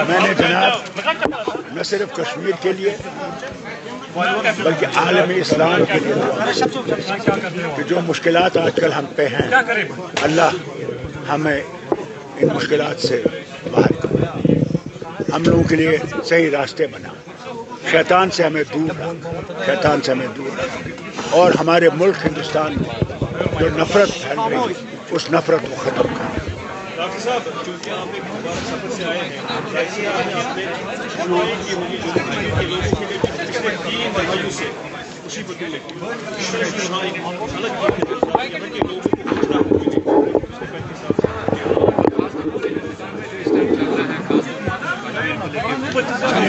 میں نے جناب نہ صرف کشمیر کے لیے بلکہ عالم اسلام کے لیے کہ جو مشکلات آج کل ہم پہ ہیں اللہ ہمیں ان مشکلات سے باہر کرے، ہم لوگوں کے لیے صحیح راستے بنا، شیطان سے ہمیں دور رکھ اور ہمارے ملک ہندوستان میں جو نفرت پھیل رہی ہے اس نفرت کو ختم کرے۔ ڈاکٹر صاحب چونکہ آپ ایک مبارک سفر سے آئے ہیں، ایسے آپ نے اپنے شمالی کی ہوگی جو کشمیر کے لوگوں کے لیے پچھلے 3 دہائیوں سے خوشی بتولے وہاں ایک الگ یہاں کے لوگوں کو کچھ راحت ملی پچھلے 35 سال سے۔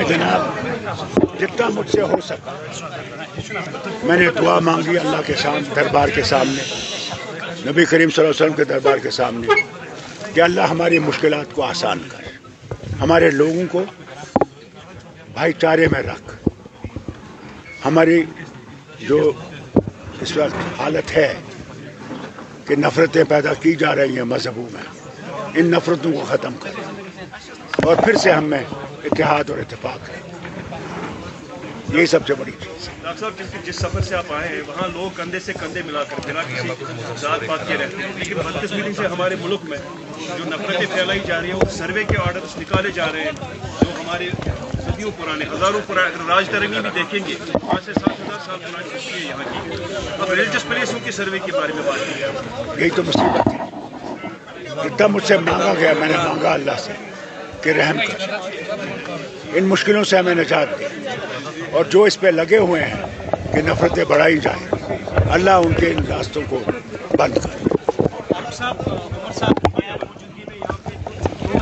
جناب جتنا مجھ سے ہو سکا میں نے دعا مانگی اللہ کے سامنے، دربار کے سامنے، نبی کریم صلی اللہ علیہ وسلم کے دربار کے سامنے کہ اللہ ہماری مشکلات کو آسان کر، ہمارے لوگوں کو بھائی چارے میں رکھ، ہماری جو اس وقت حالت ہے کہ نفرتیں پیدا کی جا رہی ہیں مذہبوں میں، ان نفرتوں کو ختم کر اور پھر سے ہم میں اتحاد اور اتفاق ہے، یہی سب سے بڑی چیز ہے۔ ڈاکٹر صاحب جس سفر سے آپ آئے ہیں وہاں لوگ کندھے سے کندھے ملا کر بنا کسی ذات پات کے رہتے ہیں، لیکن بدقسمتی سے ہمارے ملک میں جو نفرتیں پھیلائی جا رہی ہیں وہ سروے کے آرڈرز نکالے جا رہے ہیں جو ہمارے صدیوں پرانے، ہزاروں پرانے، راج ترمی بھی دیکھیں گے 5 سے 7,000 سال پرانی ہسٹری ہے یہاں کی، اب ریلیجس پلیسوں کی سروے کے بارے میں بات کی ہے۔ یہی تو مصیبت ہے، جتنا مجھ سے مانگا گیا میں نے مانگا اللہ سے کہ رحم کر، ان مشکلوں سے ہمیں نجات دے، اور جو اس پہ لگے ہوئے ہیں کہ نفرتیں بڑھائی جائیں اللہ ان کے ان راستوں کو بند کرے۔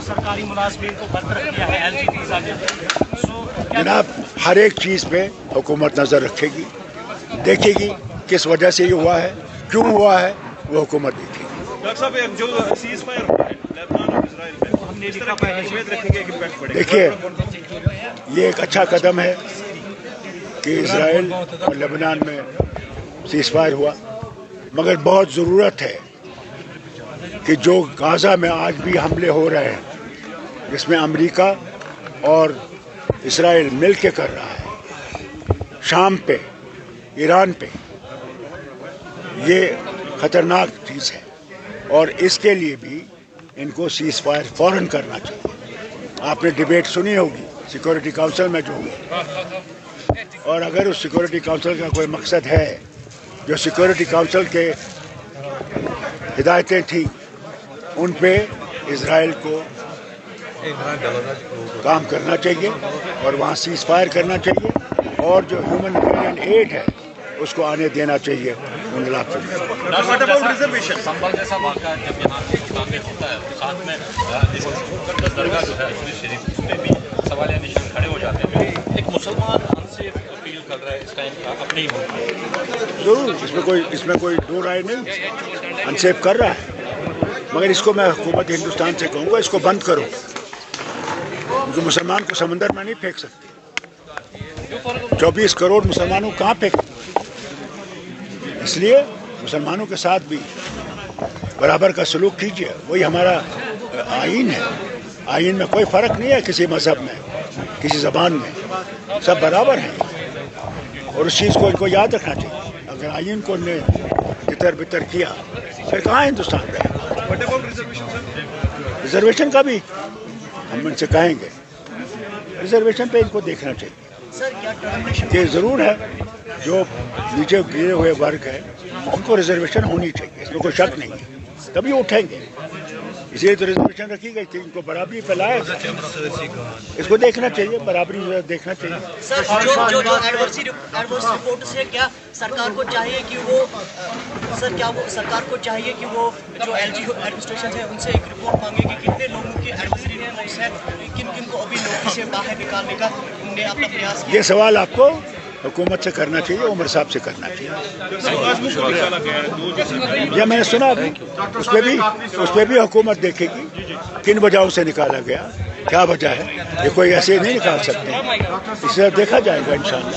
سرکاری ملازمین کو برطرف کیا ہے LG ویزا کے، جناب ہر ایک چیز پہ حکومت نظر رکھے گی، دیکھے گی کس وجہ سے یہ ہوا ہے، کیوں ہوا ہے، وہ حکومت دیکھے گی۔ ڈاکٹر صاحب جو سیز فائر ہوا ہے لبنان اور اسرائیل میں، ہم نے اس طرح کی اہمیت رکھیں گے کہ امپیکٹ پڑے گا۔ دیکھیے یہ ایک اچھا قدم ہے کہ اسرائیل اور لبنان میں سیز فائر ہوا، مگر بہت ضرورت ہے کہ جو غزہ میں آج بھی حملے ہو رہے ہیں جس میں امریکہ اور اسرائیل مل کے کر رہا ہے، شام پہ، ایران پہ، یہ خطرناک چیز ہے اور اس کے لیے بھی ان کو سیز فائر فوراً کرنا چاہیے۔ آپ نے ڈیبیٹ سنی ہوگی سیکورٹی کونسل میں جو ہوئی، اور اگر اس سیکورٹی کونسل کا کوئی مقصد ہے، جو سیکورٹی کونسل کے ہدایتیں تھیں ان پہ اسرائیل کو کام کرنا چاہیے اور وہاں سیز فائر کرنا چاہیے، اور جو ہیومنٹیرین ایڈ ہے اس کو آنے دینا چاہیے ان علاقوں میں۔ سنبھل جیسا واقعہ جب یہاں پہ تعمیر ہوتا ہے ساتھ میں درگاہ جو ہے شریف، اس میں بھی سوالیہ نشان کھڑے ہو جاتے ہیں، ایک مسلمان انسیف فیل کر رہا ہے اس ٹائم اپنے ہی ملک میں۔ ضرور اس میں کوئی دو رائے نہیں، انسیف کر رہا ہے، مگر اس کو میں حکومت ہندوستان سے کہوں گا اس کو بند کرو، کیونکہ مسلمان کو سمندر میں نہیں پھینک سکتے، 24 کروڑ مسلمانوں کہاں پھینک، اس لیے مسلمانوں کے ساتھ بھی برابر کا سلوک کیجیے، وہی ہمارا آئین ہے، آئین میں کوئی فرق نہیں ہے کسی مذہب میں، کسی زبان میں، سب برابر ہیں، اور اس چیز کو ان کو یاد رکھنا چاہیے۔ اگر آئین کو نے تتر بتر کیا پھر کہاں ہندوستان رہے گا؟ ریزرویشن کا بھی ہم ان سے کہیں گے، ریزرویشن پہ ان کو دیکھنا چاہیے کہ ضرور ہے جو نیچے گرے ہوئے ورگ ہے ان کو ریزرویشن ہونی چاہیے، اس میں کوئی شک نہیں ہے، تبھی اٹھیں گے، اسی لیے تو ریزرویشن رکھی گئی تھی، ان کو برابری پہ لائے، اس کو دیکھنا چاہیے، برابری دیکھنا چاہیے۔ سر جو ایڈورسی رپورٹس ہے، کیا سرکار کو چاہیے کہ وہ جو LG ایڈمنسٹریشن ہے ان سے ایک رپورٹ مانگے کہ کتنے لوگوں کی ایڈورسری رپورٹس ہیں، کن کن کو ابھی نوکری سے باہر نکالنے کا انہوں نے اپنا پریاس کیا؟ یہ سوال آپ کو حکومت سے کرنا چاہیے، عمر صاحب سے کرنا چاہیے۔ یہ میں نے سنا ابھی، اس پہ بھی حکومت دیکھے گی کن وجہوں سے نکالا گیا، کیا وجہ ہے، یہ کوئی ایسے نہیں نکال سکتے، اس سے دیکھا جائے گا انشاءاللہ۔